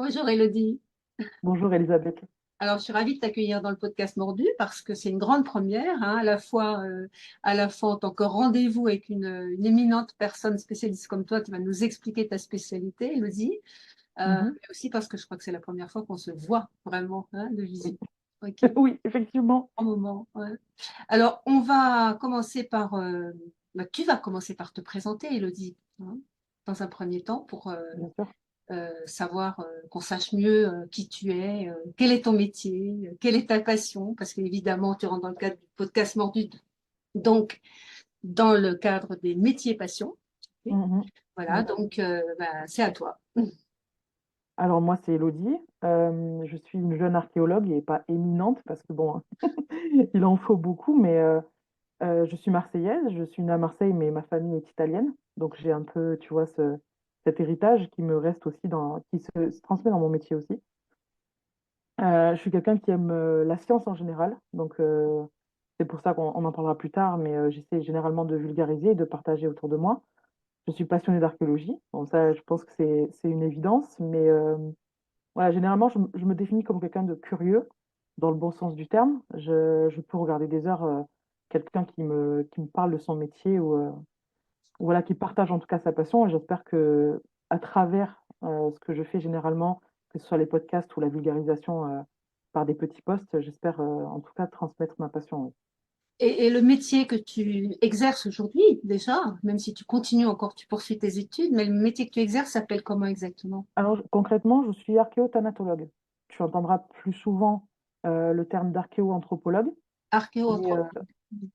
Bonjour Elodie. Bonjour Elisabeth. Alors, je suis ravie de t'accueillir dans le podcast Mordu parce que c'est une grande première, hein, à la fois en tant que rendez-vous avec une éminente personne spécialiste comme toi qui va nous expliquer ta spécialité, Elodie, Mhm. mais aussi parce que je crois que c'est la première fois qu'on se voit vraiment, hein, de Oui. visu. Ok, Oui, effectivement. un moment. Ouais. Alors, on va commencer tu vas commencer par te présenter, Elodie, hein, dans un premier temps pour Bien sûr. savoir qu'on sache mieux qui tu es, quel est ton métier, quelle est ta passion, parce qu'évidemment, tu rentres dans le cadre du podcast Mordu, donc dans le cadre des métiers passion. Ok. Mhm. Voilà, Oui. donc c'est à toi. Alors moi, c'est Elodie. Je suis une jeune archéologue et pas éminente parce que bon, il en faut beaucoup, mais je suis marseillaise. Je suis née à Marseille, mais ma famille est italienne. Donc j'ai un peu, tu vois, cet héritage qui me reste aussi qui se transmet dans mon métier aussi. Je suis quelqu'un qui aime la science en général. Donc c'est pour ça qu'on en parlera plus tard, mais j'essaie généralement de vulgariser et de partager autour de moi. Je suis passionnée d'archéologie. Bon, ça, je pense que c'est une évidence, mais voilà, généralement, je me définis comme quelqu'un de curieux, dans le bon sens du terme. Je peux regarder des heures quelqu'un qui me parle de son métier ou voilà, qui partage en tout cas sa passion. Et j'espère que à travers ce que je fais généralement, que ce soit les podcasts ou la vulgarisation par des petits posts, j'espère en tout cas transmettre ma passion. Oui. Et le métier que tu exerces aujourd'hui, déjà, même si tu continues encore, tu poursuis tes études, mais le métier que tu exerces s'appelle comment exactement? Alors, concrètement, je suis archéothanatologue. Tu entendras plus souvent le terme d'archéoanthropologue, mais, Archéoanthrope.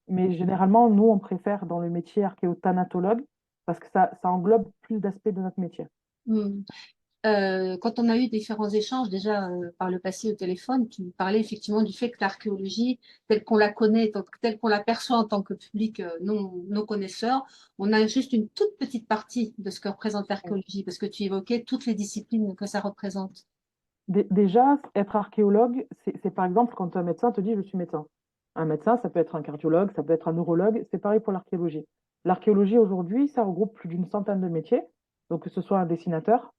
mais généralement, nous, on préfère dans le métier archéothanatologue parce que ça englobe plus d'aspects de notre métier. Quand on a eu différents échanges déjà par le passé au téléphone, tu parlais effectivement du fait que l'archéologie, telle qu'on la connaît, telle qu'on l'aperçoit en tant que public non connaisseur, on a juste une toute petite partie de ce que représente l'archéologie, parce que tu évoquais toutes les disciplines que ça représente. Déjà, être archéologue, c'est par exemple quand un médecin te dit je suis médecin. Un médecin, ça peut être un cardiologue, ça peut être un neurologue, c'est pareil pour l'archéologie. L'archéologie aujourd'hui, ça regroupe plus d'une centaine de métiers. Donc, que ce soit un dessinateur,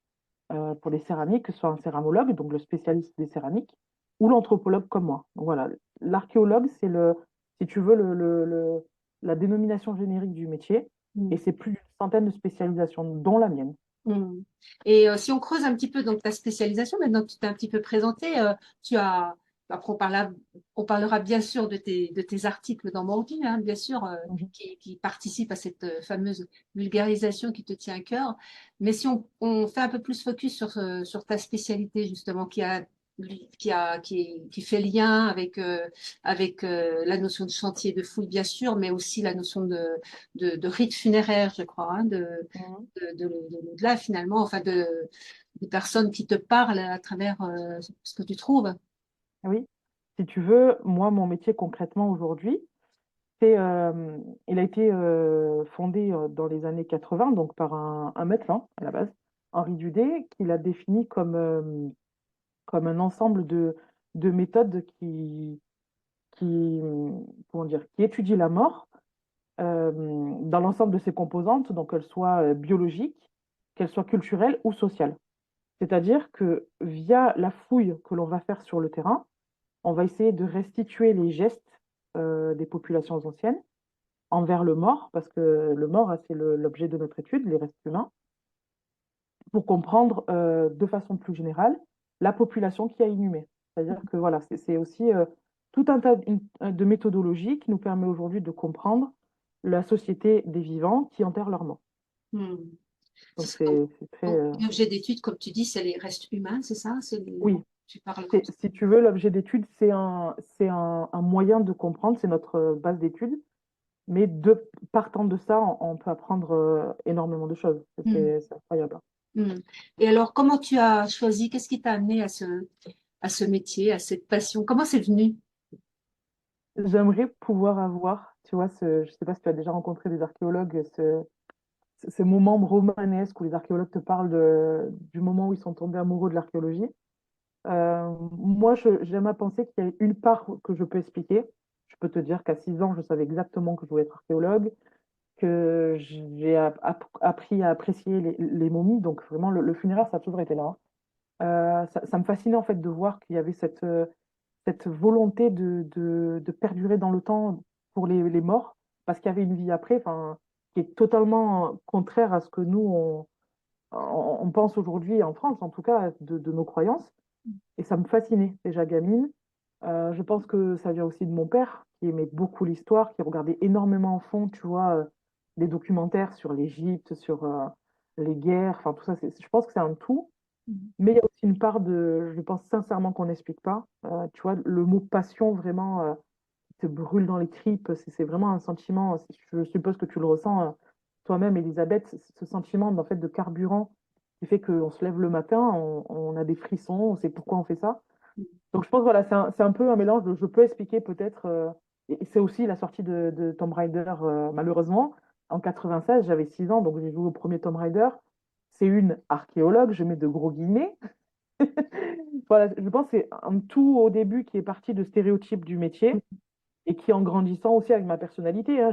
pour les céramiques, que ce soit un céramologue, donc le spécialiste des céramiques, ou l'anthropologue comme moi. Donc voilà, l'archéologue, si tu veux, la dénomination générique du métier, et Mm. c'est plus d'une centaine de spécialisations, dont la mienne. Mm. Et si on creuse un petit peu donc ta spécialisation, maintenant que tu t'es un petit peu présenté, tu as, après on parlera bien sûr de tes articles dans Mordu, hein, bien sûr, Mhm. qui participent à cette fameuse vulgarisation qui te tient à cœur. Mais si on fait un peu plus focus sur ta spécialité justement, qui fait lien avec la notion de chantier de fouille, bien sûr, mais aussi la notion de rite funéraire, je crois, hein, Mhm. l'au-delà finalement, enfin des personnes qui te parlent à travers ce que tu trouves. Oui, si tu veux, moi, mon métier concrètement aujourd'hui, il a été fondé dans les années 80, donc par un médecin à la base, Henri Dudet, qui l'a défini comme un ensemble de méthodes qui, comment dire, qui étudie la mort dans l'ensemble de ses composantes, donc qu'elles soient biologiques, qu'elles soient culturelles ou sociales. C'est-à-dire que via la fouille que l'on va faire sur le terrain, on va essayer de restituer les gestes des populations anciennes envers le mort, parce que le mort, hein, c'est l'objet de notre étude, les restes humains, pour comprendre de façon plus générale la population qui a inhumé. C'est-à-dire que voilà, c'est aussi tout un tas de méthodologies qui nous permet aujourd'hui de comprendre la société des vivants qui enterrent leurs morts. Hmm. Donc Donc, c'est très... donc, l'objet d'étude, comme tu dis, c'est les restes humains, c'est ça? oui, Tu parles comme ça. si tu veux, l'objet d'étude, c'est un moyen de comprendre, c'est notre base d'étude, mais partant de ça, on peut apprendre énormément de choses. Hmm. C'est incroyable. Hmm. Et alors, comment tu as choisi? Qu'est-ce qui t'a amené à ce métier, à cette passion? Comment c'est venu? J'aimerais pouvoir avoir, tu vois, je ne sais pas si tu as déjà rencontré des archéologues, ce moment romanesque où les archéologues te parlent du moment où ils sont tombés amoureux de l'archéologie. Moi, j'aime à penser qu'il y a une part que je peux expliquer. Je peux te dire qu'à 6 ans, je savais exactement que je voulais être archéologue, que j'ai appris à apprécier les momies. Donc, vraiment, le funéraire, ça a toujours été là. Ça me fascinait en fait de voir qu'il y avait cette volonté de perdurer dans le temps pour les morts, parce qu'il y avait une vie après, enfin, qui est totalement contraire à ce que nous, on pense aujourd'hui en France, en tout cas, de nos croyances. Et ça me fascinait déjà gamine. Je pense que ça vient aussi de mon père, qui aimait beaucoup l'histoire, qui regardait énormément en fond, tu vois, des documentaires sur l'Égypte, sur les guerres, enfin tout ça. Je pense que c'est un tout. Mhm. Mais il y a aussi une part je pense sincèrement qu'on n'explique pas. Tu vois, le mot passion vraiment te brûle dans les tripes. C'est vraiment un sentiment. Je suppose que tu le ressens toi-même, Elisabeth, ce sentiment en fait de carburant qui fait qu'on se lève le matin, on a des frissons, on sait pourquoi on fait ça. Donc je pense voilà, c'est un peu un mélange. Je peux expliquer peut-être. Et c'est aussi la sortie de Tomb Raider, malheureusement. En 96, j'avais 6 ans, donc j'ai joué au premier Tomb Raider. C'est une archéologue, je mets de gros guillemets. Voilà, je pense que c'est un tout au début qui est parti de stéréotypes du métier et qui, en grandissant aussi avec ma personnalité, hein,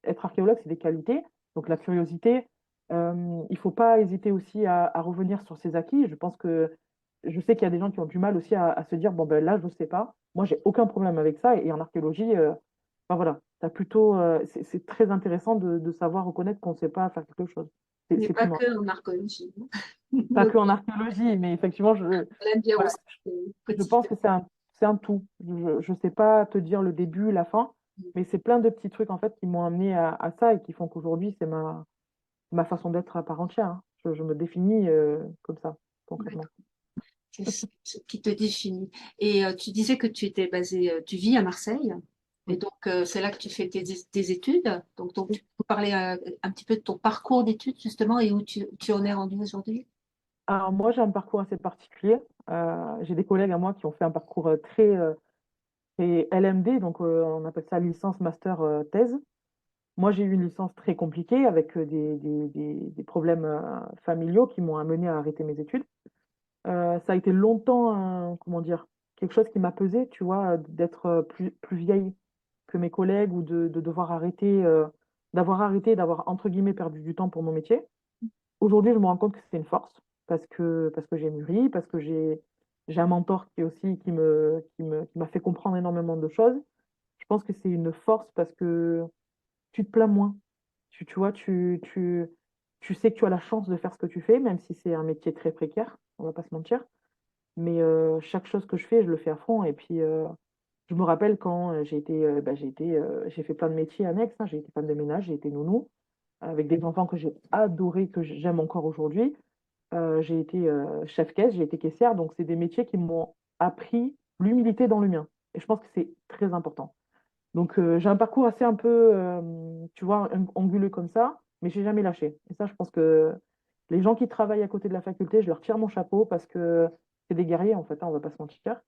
être archéologue, c'est des qualités. Donc la curiosité, il ne faut pas hésiter aussi à revenir sur ses acquis. Je pense que je sais qu'il y a des gens qui ont du mal aussi à se dire, bon, ben là, je ne sais pas. Moi, j'ai aucun problème avec ça. Et en archéologie, ben voilà, t'as plutôt, c'est très intéressant de savoir reconnaître qu'on ne sait pas faire quelque chose. Mais C'est pas primordial. que en archéologie. Pas Donc, que en archéologie, mais effectivement, on aime bien voilà, aussi je pense quotidien. que c'est un tout. Je ne sais pas te dire le début, la fin, mais c'est plein de petits trucs en fait qui m'ont amené à ça et qui font qu'aujourd'hui, c'est ma façon d'être à part entière, hein. Je me définis comme ça, concrètement. D'accord. C'est ce qui te définit. Et tu disais que tu étais basé, tu vis à Marseille. Et Oui. donc, c'est là que tu fais tes études. Donc, tu peux parler un petit peu de ton parcours d'études, justement, et où tu en es rendu aujourd'hui. Alors moi, j'ai un parcours assez particulier. J'ai des collègues à moi qui ont fait un parcours très LMD, donc on appelle ça licence, master, thèse. Moi, j'ai eu une licence très compliquée avec des problèmes familiaux qui m'ont amené à arrêter mes études. Ça a été longtemps, comment dire, quelque chose qui m'a pesé, tu vois, d'être plus vieille que mes collègues ou de devoir arrêter, d'avoir arrêté, d'avoir entre guillemets perdu du temps pour mon métier. Aujourd'hui, je me rends compte que c'est une force parce que j'ai mûri, parce que j'ai un mentor qui aussi qui m'a fait comprendre énormément de choses. Je pense que c'est une force parce que tu te plains moins. Tu vois, tu sais que tu as la chance de faire ce que tu fais, même si c'est un métier très précaire, on va pas se mentir. Mais chaque chose que je fais, je le fais à fond. Et puis, je me rappelle quand j'ai fait plein de métiers annexes, hein. J'ai été femme de ménage, j'ai été nounou, avec des enfants que j'ai adorés, que j'aime encore aujourd'hui. J'ai été chef-caisse, j'ai été caissière. Donc, c'est des métiers qui m'ont appris l'humilité dans le mien. Et je pense que c'est très important. Donc, j'ai un parcours assez un peu, tu vois, anguleux comme ça, mais j'ai jamais lâché. Et ça, je pense que les gens qui travaillent à côté de la faculté, je leur tire mon chapeau parce que c'est des guerriers, en fait, hein, on va pas se mentir.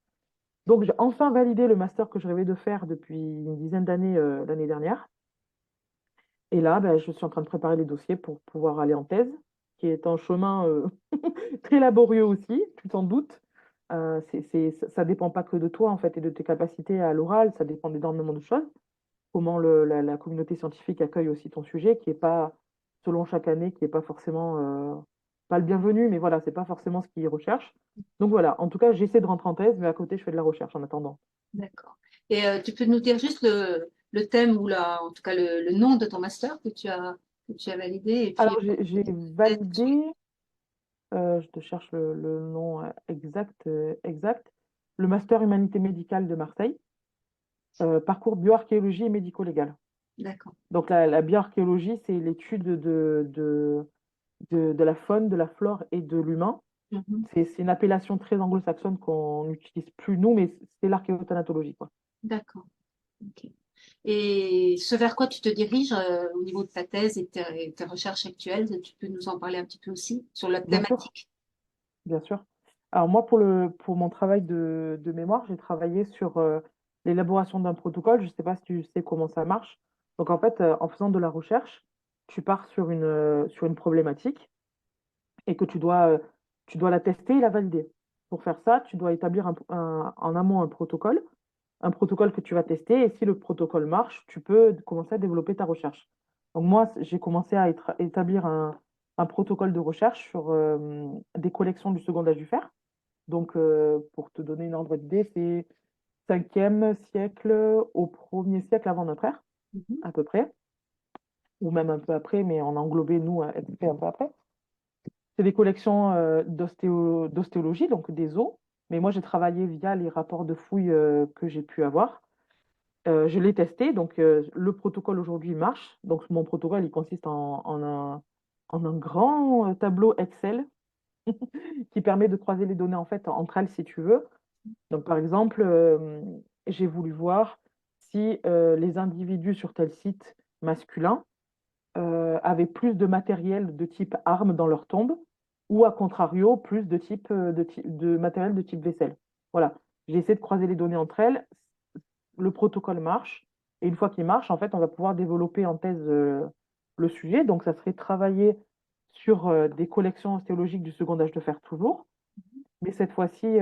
Donc, j'ai enfin validé le master que je rêvais de faire depuis une dizaine d'années l'année dernière. Et là, ben, je suis en train de préparer les dossiers pour pouvoir aller en thèse, qui est un chemin très laborieux aussi, tu t'en doutes. Ça dépend pas que de toi, en fait, et de tes capacités à l'oral, ça dépend d'énormément de choses. Comment la communauté scientifique accueille aussi ton sujet, qui est pas, selon chaque année, qui est pas forcément, pas le bienvenu, mais voilà, c'est pas forcément ce qu'ils recherchent. Donc voilà, en tout cas, j'essaie de rentrer en thèse, mais à côté, je fais de la recherche en attendant. D'accord. Et tu peux nous dire juste le thème ou en tout cas le nom de ton master que tu as validé et puis Alors, j'ai validé, je te cherche le nom exact, le master humanité médicale de Marseille, parcours bioarchéologie et médico-légal. d'accord. Donc, la bioarchéologie, c'est l'étude de la faune, de la flore et de l'humain. Mhm. C'est une appellation très anglo-saxonne qu'on n'utilise plus nous, mais c'est l'archéothanatologie, quoi. D'accord. Ok. Et ce vers quoi tu te diriges au niveau de ta thèse et tes recherches actuelles, tu peux nous en parler un petit peu aussi sur la Bien sûr, thématique? bien sûr. Alors moi, pour mon travail de mémoire, j'ai travaillé sur l'élaboration d'un protocole. Je ne sais pas si tu sais comment ça marche. Donc en fait, en faisant de la recherche, tu pars sur une problématique et que tu dois la tester et la valider. Pour faire ça, tu dois établir en amont un protocole que tu vas tester, et si le protocole marche, tu peux commencer à développer ta recherche. Donc moi, j'ai commencé à établir un protocole de recherche sur des collections du second âge du fer. Donc, pour te donner une ordre d'idée, c'est 5e siècle au 1er siècle avant notre ère, Mhm. à peu près, ou même un peu après, mais on a englobé, nous, un peu après. C'est des collections d'ostéologie, donc des os. Mais moi, j'ai travaillé via les rapports de fouilles que j'ai pu avoir. Je l'ai testé, donc le protocole aujourd'hui marche. Donc mon protocole, il consiste en un grand tableau Excel qui permet de croiser les données en fait entre elles si tu veux. Donc par exemple, j'ai voulu voir si les individus sur tel site masculin avaient plus de matériel de type arme dans leur tombe ou à contrario plus de de matériel de type vaisselle. Voilà. J'ai essayé de croiser les données entre elles. Le protocole marche. Et une fois qu'il marche, en fait, on va pouvoir développer en thèse le sujet. Donc, ça serait travailler sur des collections ostéologiques du second âge de fer toujours, mais cette fois-ci,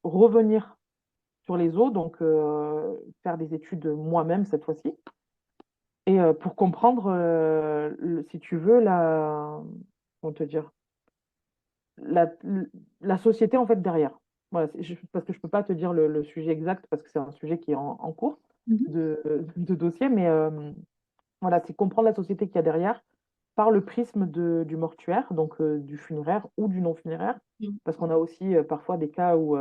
revenir sur les os, donc faire des études moi-même cette fois-ci, et pour comprendre, si tu veux, comment te dire, la, la société en fait derrière. Voilà, parce que je peux pas te dire le sujet exact parce que c'est un sujet qui est en cours Mhm. de dossier, mais voilà, c'est comprendre la société qu'il y a derrière par le prisme du mortuaire, donc du funéraire ou du non-funéraire, Mhm. parce qu'on a aussi parfois des cas où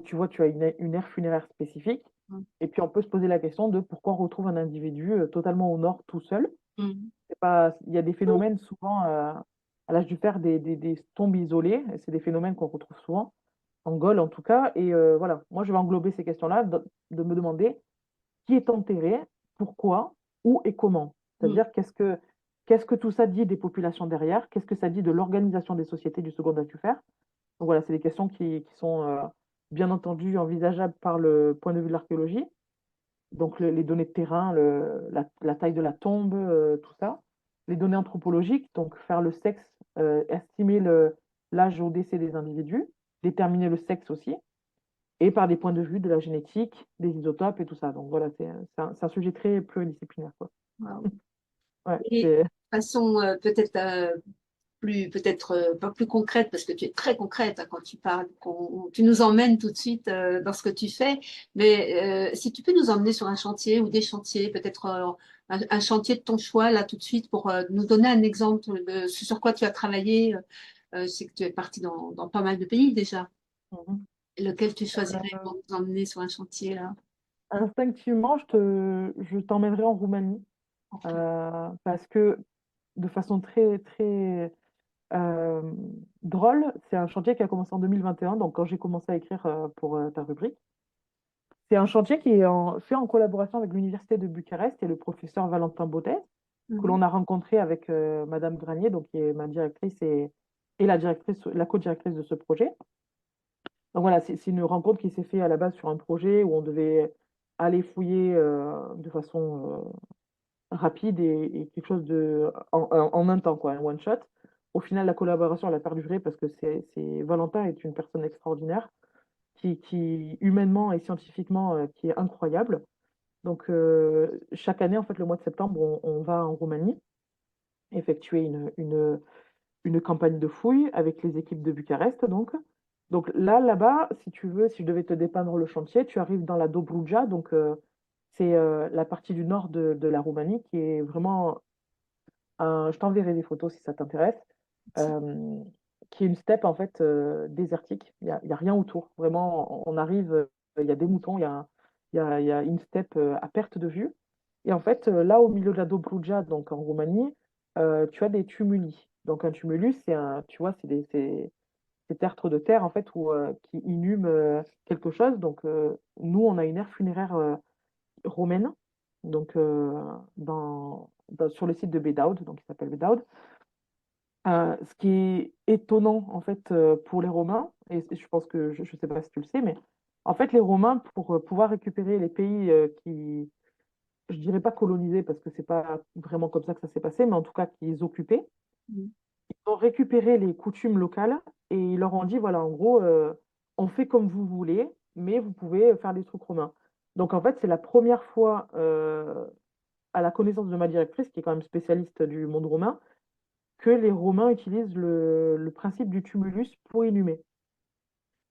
tu vois, tu as une aire funéraire spécifique, et puis on peut se poser la question de pourquoi on retrouve un individu totalement au nord tout seul. Mhm. C'est pas, il y a des phénomènes souvent à l'âge du fer, des tombes isolées, et c'est des phénomènes qu'on retrouve souvent, en Gaule en tout cas, et voilà, moi je vais englober ces questions-là, de me demander qui est enterré, pourquoi, où et comment. Mhm. C'est-à-dire qu'est-ce que tout ça dit des populations derrière, qu'est-ce que ça dit de l'organisation des sociétés du second âge du fer. Donc voilà, c'est des questions qui sont bien entendu envisageables par le point de vue de l'archéologie. Donc les données de terrain, la taille de la tombe, tout ça. Les données anthropologiques, donc faire le sexe, estimer l'âge au décès des individus, déterminer le sexe aussi, et par des points de vue de la génétique, des isotopes et tout ça. Donc voilà, c'est un sujet très pluridisciplinaire, quoi. Wow. Ouais, Et c'est... de façon peut-être peut-être pas plus concrète, parce que tu es très concrète hein, quand tu parles, tu nous emmènes tout de suite dans ce que tu fais, mais si tu peux nous emmener sur un chantier ou des chantiers, peut-être un chantier de ton choix, là tout de suite, pour nous donner un exemple de ce sur quoi tu as travaillé. Je sais que tu es parti dans pas mal de pays déjà. Mhm. Lequel tu choisirais Euh, pour nous emmener sur un chantier là? Instinctivement, je t'emmènerai en Roumanie parce que de façon très, très euh, drôle, c'est un chantier qui a commencé en 2021, donc quand j'ai commencé à écrire pour ta rubrique. C'est un chantier qui est fait en collaboration avec l'Université de Bucarest et le professeur Valentin Baudet, que Mhm. l'on a rencontré avec Madame Granier, donc qui est ma directrice et la co-directrice de ce projet. Donc voilà, c'est une rencontre qui s'est faite à la base sur un projet où on devait aller fouiller de façon rapide et quelque chose en un temps, quoi, un one shot. Au final, la collaboration, elle a perduré parce que Valentin est une personne extraordinaire qui humainement et scientifiquement, qui est incroyable. Donc, chaque année, en fait, le mois de septembre, on va en Roumanie effectuer une campagne de fouilles avec les équipes de Bucarest, donc. Donc là-bas, si tu veux, si je devais te dépeindre le chantier, tu arrives dans la Dobruja, donc c'est la partie du nord de la Roumanie qui est vraiment je t'enverrai des photos si ça t'intéresse, euh, qui est une steppe en fait désertique. Il y a rien autour. Vraiment, on arrive, il y a des moutons, il y a une steppe à perte de vue. Et en fait, là, au milieu de la Dobruja, donc en Roumanie, tu as des tumuli. Donc un tumulus, tu vois, ces tertres de terre en fait qui inhument quelque chose. Donc nous, on a une aire funéraire romaine, donc sur le site de Bedaud, donc il s'appelle Bedaud. Ce qui est étonnant en fait pour les Romains, et je pense que je ne sais pas si tu le sais, mais en fait les Romains pour pouvoir récupérer les pays qui, je dirais pas colonisés parce que c'est pas vraiment comme ça que ça s'est passé, mais en tout cas qu'ils occupaient, Mhm. ils ont récupéré les coutumes locales et ils leur ont dit voilà en gros on fait comme vous voulez, mais vous pouvez faire des trucs romains. Donc en fait c'est la première fois à la connaissance de ma directrice qui est quand même spécialiste du monde romain que les Romains utilisent le principe du tumulus pour inhumer.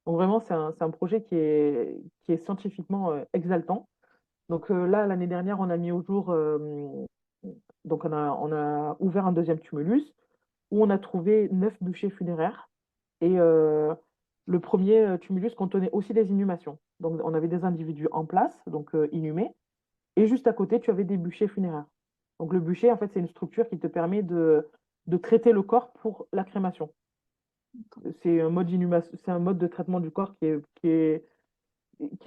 Donc vraiment, c'est un projet qui est scientifiquement exaltant. Donc là, l'année dernière, on a mis au jour, donc on a ouvert un deuxième tumulus où on a trouvé 9 bûchers funéraires. Et le premier tumulus contenait aussi des inhumations. Donc on avait des individus en place, donc inhumés, et juste à côté, tu avais des bûchers funéraires. Donc le bûcher, en fait, c'est une structure qui te permet de traiter le corps pour la crémation. C'est un mode de traitement du corps qui est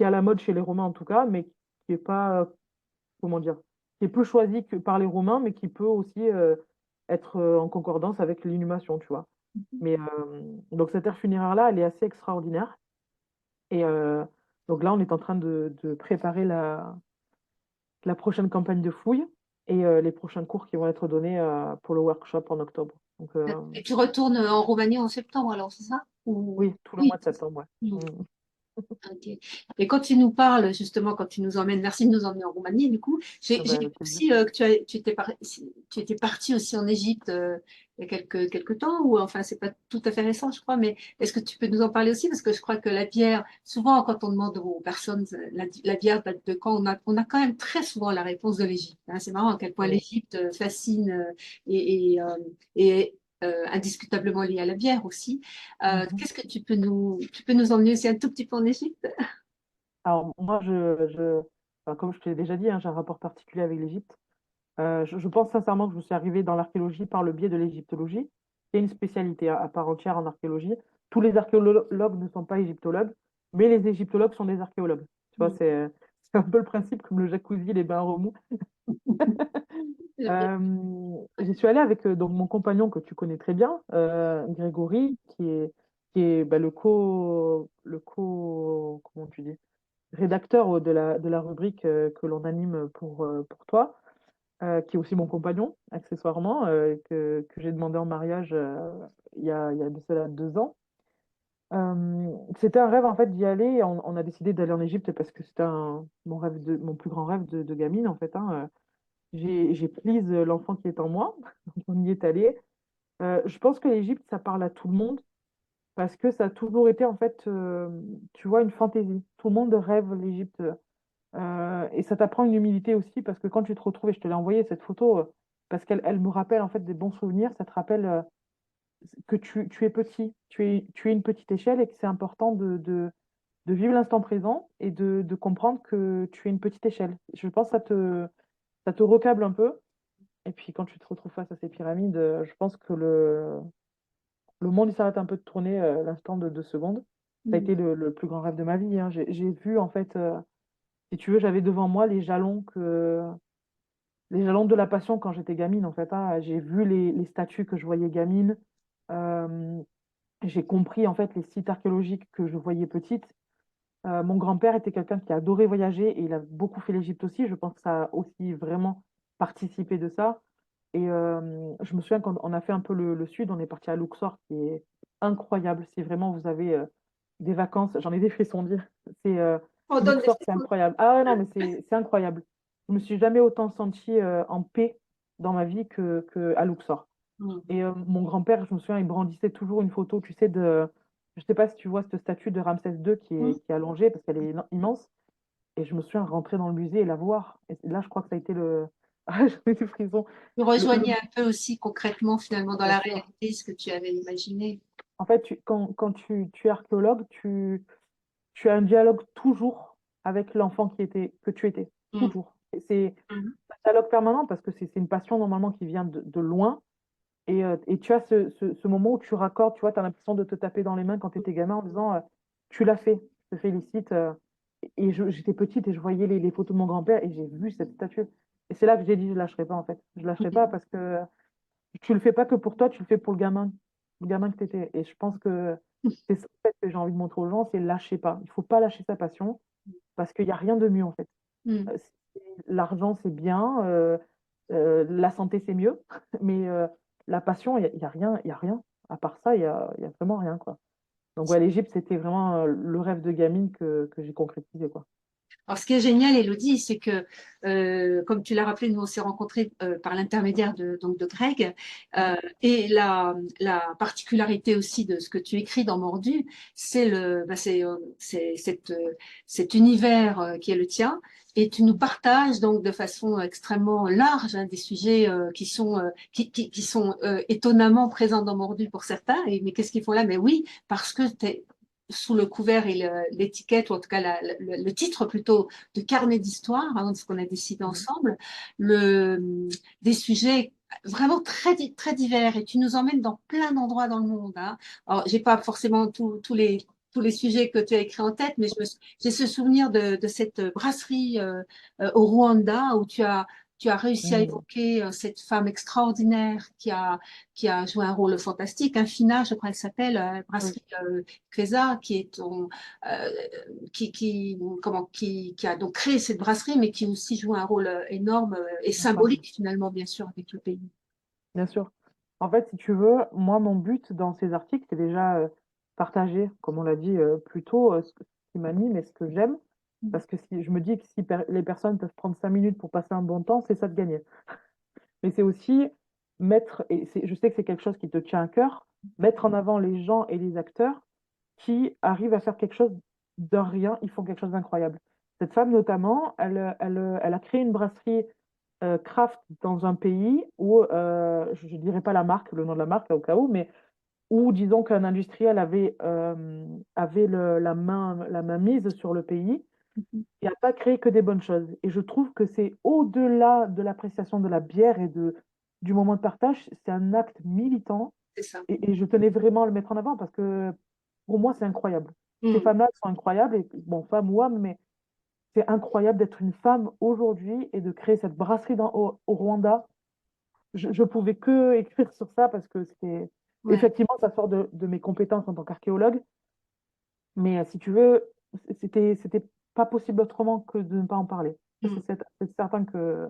à la mode chez les Romains en tout cas, mais qui est pas, comment dire, qui est peu choisi que par les Romains, mais qui peut aussi être en concordance avec l'inhumation, tu vois. Mais donc cette aire funéraire-là, elle est assez extraordinaire. Et donc là, on est en train de préparer la prochaine campagne de fouilles et les prochains cours qui vont être donnés pour le workshop en octobre. Donc Et tu retournes en Roumanie en septembre, alors, c'est ça? oui, tout le Oui, mois de septembre, ouais. mm, Mm. ok. Et quand tu nous parles, justement, quand tu nous emmènes, merci de nous emmener en Roumanie, du coup, Ah j'ai ben, vu avec plaisir. aussi que tu étais parti aussi en Égypte il y a quelques temps, ou enfin, c'est pas tout à fait récent, je crois, mais est-ce que tu peux nous en parler aussi? Parce que je crois que la bière, souvent, quand on demande aux personnes la bière date de quand, on a quand même très souvent la réponse de l'Égypte, hein. C'est marrant à quel point Mm. l'Égypte fascine et indiscutablement liée à la bière aussi. Mhm. Qu'est-ce que tu peux nous emmener aussi un tout petit peu en Égypte? Alors moi, enfin, comme je te l'ai déjà dit, hein, j'ai un rapport particulier avec l'Égypte. Je pense sincèrement que je suis arrivée dans l'archéologie par le biais de l'égyptologie, qui est une spécialité à part entière en archéologie. Tous les archéologues ne sont pas égyptologues, mais les égyptologues sont des archéologues. Tu vois, Mm. c'est un peu le principe comme le jacuzzi, les bains remous. J'aime bien. J'y suis allée avec donc, mon compagnon que tu connais très bien, Grégory, qui est bah, comment tu dis, rédacteur de la rubrique que l'on anime pour toi, qui est aussi mon compagnon, accessoirement, que j'ai demandé en mariage il y a de cela 2 ans. C'était un rêve en fait d'y aller. Et on a décidé d'aller en Égypte parce que c'était mon plus grand rêve de gamine en fait, hein. J'ai prise l'enfant qui est en moi, donc on y est allé. Je pense que l'Égypte, ça parle à tout le monde parce que ça a toujours été en fait, tu vois, une fantaisie. Tout le monde rêve l'Égypte. Et ça t'apprend une humilité aussi parce que quand tu te retrouves, et je te l'ai envoyé cette photo, parce qu'elle me rappelle en fait des bons souvenirs, ça te rappelle que tu es petit, tu es une petite échelle et que c'est important de vivre l'instant présent et de comprendre que tu es une petite échelle. Je pense que ça te recable un peu. Et puis quand tu te retrouves face à ces pyramides, je pense que le monde il s'arrête un peu de tourner l'instant de 2 secondes. Ça a Mm. été le plus grand rêve de ma vie, hein. J'ai vu en fait, si tu veux, j'avais devant moi les jalons de la passion quand j'étais gamine en fait, hein. J'ai vu les statues que je voyais gamine. Euh, j'ai compris en fait les sites archéologiques que je voyais petite. Mon grand-père était quelqu'un qui adorait voyager et il a beaucoup fait l'Égypte aussi. Je pense que ça a aussi vraiment participé de ça. Et je me souviens quand on a fait un peu le sud, on est parti à Luxor, qui est incroyable. Si vraiment vous avez des vacances, j'en ai des frissons dire. C'est On donne des Luxor, c'est frissons. incroyable. Ah ouais, non, mais c'est incroyable. Je me suis jamais autant sentie en paix dans ma vie que à Luxor. Mm. Et mon grand-père, je me souviens, il brandissait toujours une photo, tu sais, je sais pas si tu vois cette statue de Ramsès II Mm. qui est allongée parce qu'elle est immense. Et je me souviens rentrer dans le musée et la voir. Et là, je crois que ça a été le. Ah, j'en ai des frissons. Tu Le... rejoignais un peu aussi concrètement finalement dans Bien la sûr. réalité ce que tu avais imaginé. En fait, quand tu es archéologue, tu as un dialogue toujours avec l'enfant que tu étais. Mm. Toujours. C'est Mm. un dialogue permanent parce que c'est une passion normalement qui vient de loin. Et tu as ce moment où tu raccordes, tu vois, tu as l'impression de te taper dans les mains quand tu étais gamin en disant tu l'as fait, je te félicite. Et j'étais petite et je voyais les photos de mon grand-père et j'ai vu cette statue. Et c'est là que j'ai dit je ne lâcherai pas en fait. Je ne lâcherai pas parce que tu le fais pas que pour toi, tu le fais pour le gamin que tu étais. Et je pense que c'est ça en fait, que j'ai envie de montrer aux gens, c'est lâcher pas. Il faut pas lâcher sa passion parce qu'il n'y a rien de mieux en fait. Mm. L'argent, c'est bien, la santé, c'est mieux, mais la passion, il y a rien, il y a rien. À part ça, il y a vraiment rien, quoi. Donc, ouais, l'Égypte, c'était vraiment le rêve de gamine que j'ai concrétisé, quoi. Alors, ce qui est génial, Elodie, c'est que, comme tu l'as rappelé, nous, on s'est rencontrés par l'intermédiaire donc de Greg. Et la particularité aussi de ce que tu écris dans Mordu, c'est cet univers qui est le tien. Et tu nous partages donc de façon extrêmement large hein, des sujets qui sont étonnamment présents dans Mordu pour certains. Et, mais qu'est-ce qu'ils font là? Mais oui, parce que sous le couvert et l'étiquette, ou en tout cas le titre plutôt de carnet d'histoire, hein, ce qu'on a décidé ensemble, des sujets vraiment très divers et tu nous emmènes dans plein d'endroits dans le monde. Hein. Alors, j'ai pas forcément tous les sujets que tu as écrits en tête, mais j'ai ce souvenir de cette brasserie au Rwanda où tu as réussi à Mm. évoquer cette femme extraordinaire qui a joué un rôle fantastique, Infina, je crois qu'elle s'appelle, Oui, brasserie Kweza, qui a donc créé cette brasserie, mais qui aussi joue un rôle énorme et la femme, symbolique finalement, bien sûr, avec le pays. bien sûr. En fait, si tu veux, moi, mon but dans ces articles, c'est déjà partager, comme on l'a dit plus tôt, ce qui m'anime et ce que j'aime. Parce que si, je me dis que si les personnes peuvent prendre 5 minutes pour passer un bon temps, c'est ça de gagner. Mais c'est aussi mettre, et je sais que c'est quelque chose qui te tient à cœur, mettre en avant les gens et les acteurs qui arrivent à faire quelque chose de rien, ils font quelque chose d'incroyable. Cette femme, notamment, elle a créé une brasserie craft dans un pays où, je ne dirais pas la marque, le nom de la marque, au cas où, mais où, disons qu'un industriel avait la main mise sur le pays et n'a pas créé que des bonnes choses. Et je trouve que c'est au-delà de l'appréciation de la bière et du moment de partage, c'est un acte militant C'est ça. et je tenais vraiment à le mettre en avant parce que pour moi, c'est incroyable. Ces Mm. femmes-là sont incroyables, et, bon, femmes ou hommes, mais c'est incroyable d'être une femme aujourd'hui et de créer cette brasserie au Rwanda. Je pouvais que écrire sur ça parce que c'est Ouais. effectivement, ça sort de mes compétences en tant qu'archéologue, mais si tu veux, c'était pas possible autrement que de ne pas en parler. Ça, Mm. c'est certain que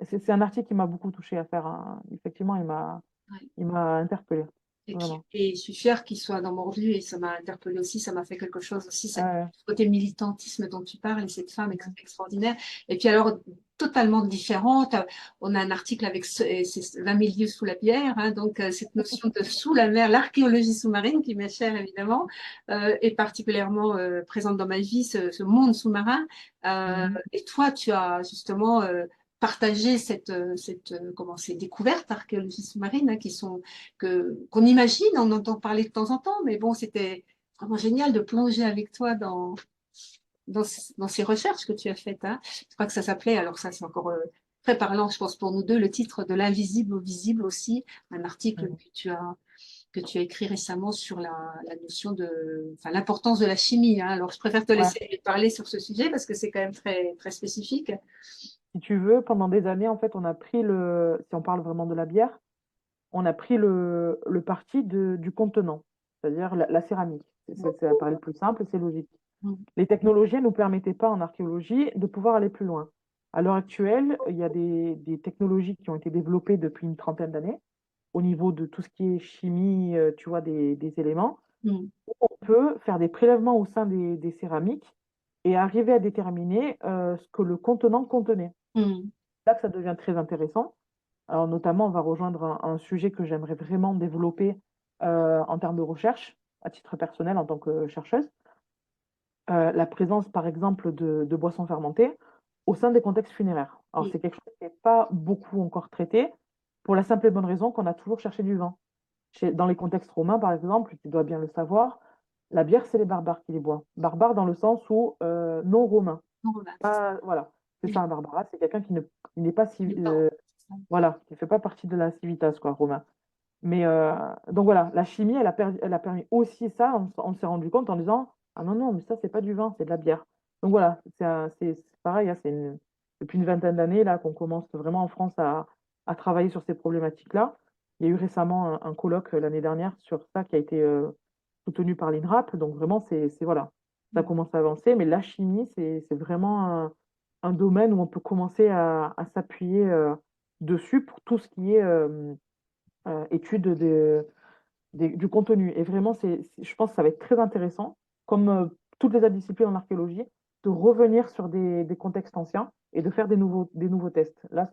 c'est un article qui m'a beaucoup touché à faire. Effectivement, Ouais. il m'a interpellé, Et, vraiment. et je suis fière qu'il soit dans Mordu et ça m'a interpellée aussi, ça m'a fait quelque chose aussi, ce Ouais, côté militantisme dont tu parles et cette femme extraordinaire. Et puis alors, totalement différente, on a un article avec c'est 20 000 lieues sous la bière, hein, donc cette notion de sous la mer, l'archéologie sous-marine qui m'est chère évidemment, est particulièrement présente dans ma vie, ce monde sous-marin. mhm. Et toi, tu as justement partagé comment, ces découvertes archéologie sous-marine hein, qu'on imagine, on entend parler de temps en temps, mais bon, c'était vraiment génial de plonger avec toi dans ces recherches que tu as faites. Hein. Je crois que ça s'appelait, alors ça c'est encore très parlant, je pense, pour nous deux, le titre de l'invisible au visible aussi, un article Mhm. que tu as écrit récemment sur la notion enfin, l'importance de la chimie. Hein. Alors je préfère te Ouais. laisser parler sur ce sujet parce que c'est quand même très spécifique. Si tu veux, pendant des années, en fait, on a pris si on parle vraiment de la bière, on a pris le parti du contenant, c'est-à-dire la céramique. Ça paraît le plus simple, c'est logique. Mm. Les technologies ne nous permettaient pas en archéologie de pouvoir aller plus loin. À l'heure actuelle, il y a des technologies qui ont été développées depuis une trentaine d'années au niveau de tout ce qui est chimie, tu vois, des éléments. Mm. On peut faire des prélèvements au sein des céramiques et arriver à déterminer ce que le contenant contenait. Mm. Là que ça devient très intéressant. Alors, notamment, on va rejoindre un sujet que j'aimerais vraiment développer en termes de recherche, à titre personnel en tant que chercheuse. La présence, par exemple, de boissons fermentées au sein des contextes funéraires. Alors, Mm. c'est quelque chose qui n'est pas beaucoup encore traité, pour la simple et bonne raison qu'on a toujours cherché du vin. Dans les contextes romains, par exemple, tu dois bien le savoir, la bière, c'est les barbares qui les boivent. Barbares dans le sens où non romain. Bon, bah, Voilà, c'est ça un barbare, c'est quelqu'un qui n'est pas c'est ça. voilà, qui ne fait pas partie de la civitas, quoi, romain. Mais donc voilà, la chimie, elle a permis aussi ça. On s'est rendu compte en disant, ah non, non, mais ça, c'est pas du vin, c'est de la bière. Donc voilà, c'est pareil, hein, depuis une vingtaine d'années là qu'on commence vraiment en France à travailler sur ces problématiques-là. Il y a eu récemment un colloque l'année dernière sur ça qui a été soutenu par l'INRAP. Donc vraiment, voilà, ça commence à avancer. Mais la chimie, c'est vraiment un domaine où on peut commencer à s'appuyer dessus pour tout ce qui est étude du contenu. Et vraiment, je pense que ça va être très intéressant, comme toutes les autres disciplines en archéologie. de revenir sur des contextes anciens et de faire des nouveaux tests. Là,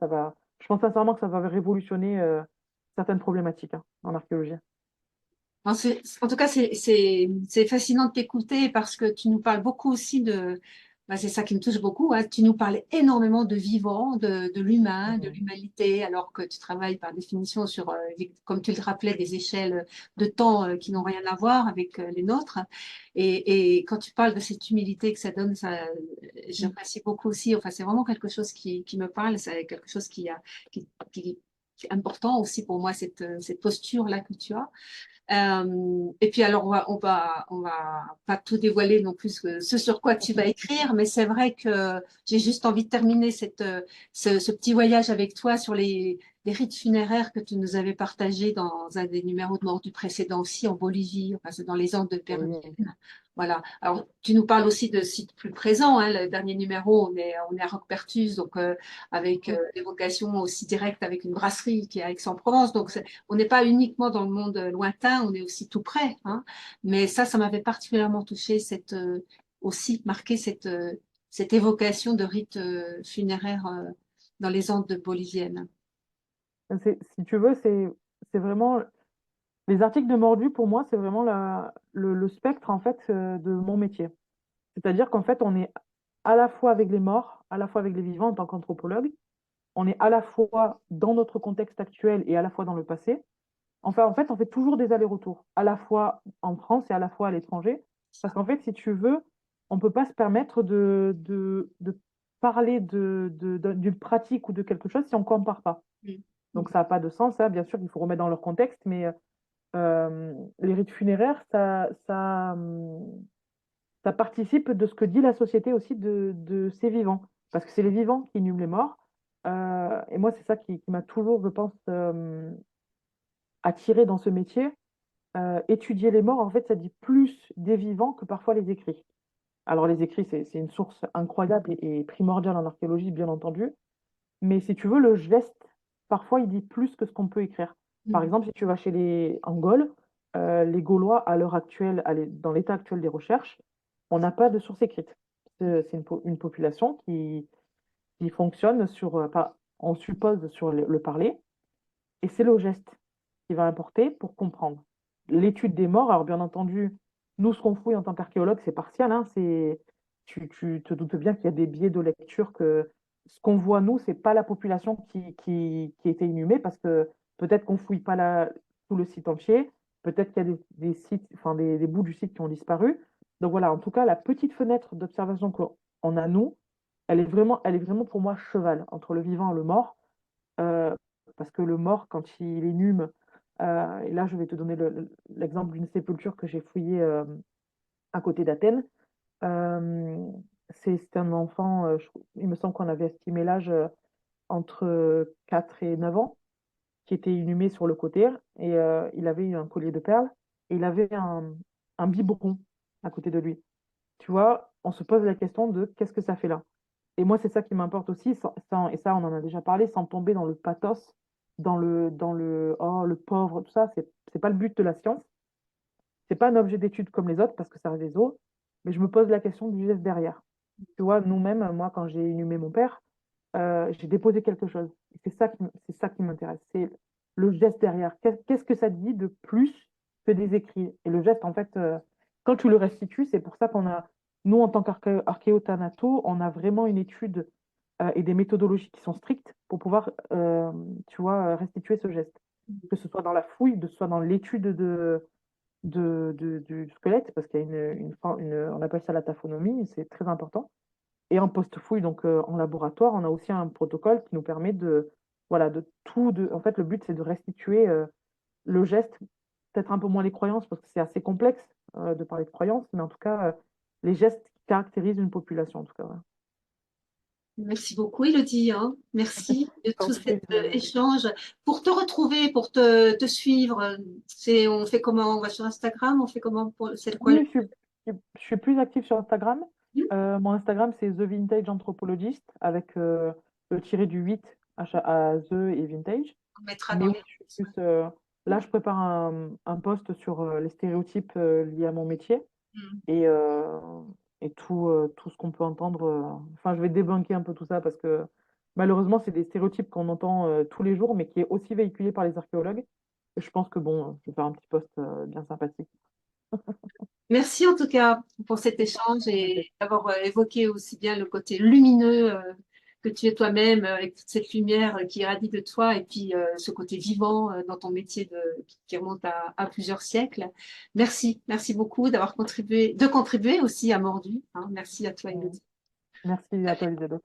je pense sincèrement que ça va révolutionner certaines problématiques hein, en archéologie. En tout cas, c'est fascinant de t'écouter parce que tu nous parles beaucoup aussi de, bah, c'est ça qui me touche beaucoup, hein, tu nous parles énormément de vivant, de l'humain, de Mhm. l'humanité, alors que tu travailles par définition sur, comme tu le rappelais, des échelles de temps qui n'ont rien à voir avec les nôtres. Et quand tu parles de cette humilité que ça donne, ça, j'apprécie beaucoup aussi. Enfin, c'est vraiment quelque chose qui me parle, c'est quelque chose qui est important aussi pour moi, cette posture-là que tu as. Et puis alors on va pas tout dévoiler non plus ce sur quoi tu vas écrire, mais c'est vrai que j'ai juste envie de terminer ce petit voyage avec toi sur les rites funéraires que tu nous avais partagés dans un des numéros de mort du précédent aussi en Bolivie, enfin c'est dans les Andes de Oui. péruviennes. Voilà. Alors tu nous parles aussi de sites plus présents. Hein. Le dernier numéro, on est à Roquepertus, donc avec l'évocation aussi directe avec une brasserie qui est à Aix-en-Provence. Donc on n'est pas uniquement dans le monde lointain, on est aussi tout près. Hein. Mais ça m'avait particulièrement touché aussi marqué cette évocation de rites funéraires dans les Andes boliviennes. Si tu veux, c'est vraiment les articles de Mordu pour moi, c'est vraiment le spectre en fait de mon métier. C'est-à-dire qu'en fait, on est à la fois avec les morts, à la fois avec les vivants en tant qu'anthropologue. On est à la fois dans notre contexte actuel et à la fois dans le passé. Enfin, en fait, on fait toujours des allers-retours, à la fois en France et à la fois à l'étranger. Parce qu'en fait, si tu veux, on ne peut pas se permettre de parler d'une pratique ou de quelque chose si on ne compare pas. Mm. Donc, ça n'a pas de sens, hein. Bien sûr, il faut remettre dans leur contexte, mais les rites funéraires, ça participe de ce que dit la société aussi de ces vivants. Parce que c'est les vivants qui inhument les morts. Et moi, c'est ça qui m'a toujours, je pense, attiré dans ce métier. Étudier les morts, en fait, ça dit plus des vivants que parfois les écrits. Alors, les écrits, c'est une source incroyable et primordiale en archéologie, bien entendu. Mais si tu veux, le geste, parfois, il dit plus que ce qu'on peut écrire. Par Mm. exemple, si tu vas chez en Gaule, les Gaulois, à l'heure actuelle, dans l'état actuel des recherches, on n'a pas de source écrite. C'est une population qui fonctionne on suppose, sur le parler, et c'est le geste qui va importer pour comprendre. L'étude des morts, alors bien entendu, nous, ce qu'on fouille en tant qu'archéologue, c'est partiel, hein, tu te doutes bien qu'il y a des biais de lecture que ce qu'on voit, nous, c'est pas la population qui était inhumée, parce que peut-être qu'on fouille pas tout le site entier, peut-être qu'il y a des sites, enfin des bouts du site qui ont disparu. Donc voilà, en tout cas, la petite fenêtre d'observation qu'on a, nous, elle est vraiment pour moi cheval entre le vivant et le mort. Euh, Parce que le mort, quand il inhume, et là je vais te donner l'exemple d'une sépulture que j'ai fouillée à côté d'Athènes. Euh, c'est un enfant, il me semble qu'on avait estimé l'âge entre 4 et 9 ans, qui était inhumé sur le côté, et il avait un collier de perles, et il avait un biberon à côté de lui. Tu vois, on se pose la question de qu'est-ce que ça fait là? Et moi, c'est ça qui m'importe aussi, et ça, on en a déjà parlé, sans tomber dans le pathos, oh, le pauvre, tout ça, c'est pas le but de la science. C'est pas un objet d'étude comme les autres, parce que ça reste des os, mais je me pose la question du geste derrière. Tu vois, nous-mêmes, moi, quand j'ai inhumé mon père, j'ai déposé quelque chose. Et c'est ça qui m'intéresse, c'est le geste derrière. Qu'est-ce que ça dit de plus que des écrits? Et le geste, en fait, quand tu le restitues, c'est pour ça nous, en tant qu'archéothanato, on a vraiment une étude et des méthodologies qui sont strictes pour pouvoir, tu vois, restituer ce geste. Que ce soit dans la fouille, que ce soit dans l'étude du squelette, parce qu'il y a on appelle ça la taphonomie, c'est très important. Et en post-fouille, donc en laboratoire, on a aussi un protocole qui nous permet voilà, en fait, le but, c'est de restituer le geste, peut-être un peu moins les croyances, parce que c'est assez complexe de parler de croyances, mais en tout cas, les gestes qui caractérisent une population, en tout cas. Voilà. Merci beaucoup, Elodie. Hein. Merci de Je t'en tout prie, cet échange. Pour te retrouver, pour te suivre, on fait comment? On va sur Instagram? On fait comment c'est quoi Oui, je suis plus active sur Instagram. Hmm. Mon Instagram, c'est The Vintage Anthropologist, avec le tiré du 8 à The et Vintage. On mettra dans Mais oui, les... je suis plus. Là, je prépare un post sur les stéréotypes liés à mon métier. Hmm. Et et tout ce qu'on peut entendre. Enfin, je vais débunker un peu tout ça parce que malheureusement, c'est des stéréotypes qu'on entend tous les jours, mais qui est aussi véhiculé par les archéologues. Et je pense que bon, je vais faire un petit post bien sympathique. Merci en tout cas pour cet échange et d'avoir évoqué aussi bien le côté lumineux que tu es toi-même, avec toute cette lumière qui irradie de toi, et puis ce côté vivant dans ton métier qui remonte à plusieurs siècles. Merci, merci beaucoup d'avoir contribué, de contribuer aussi à Mordu, hein. Merci à toi, Mm. Elodie. Merci à toi, Elisabeth.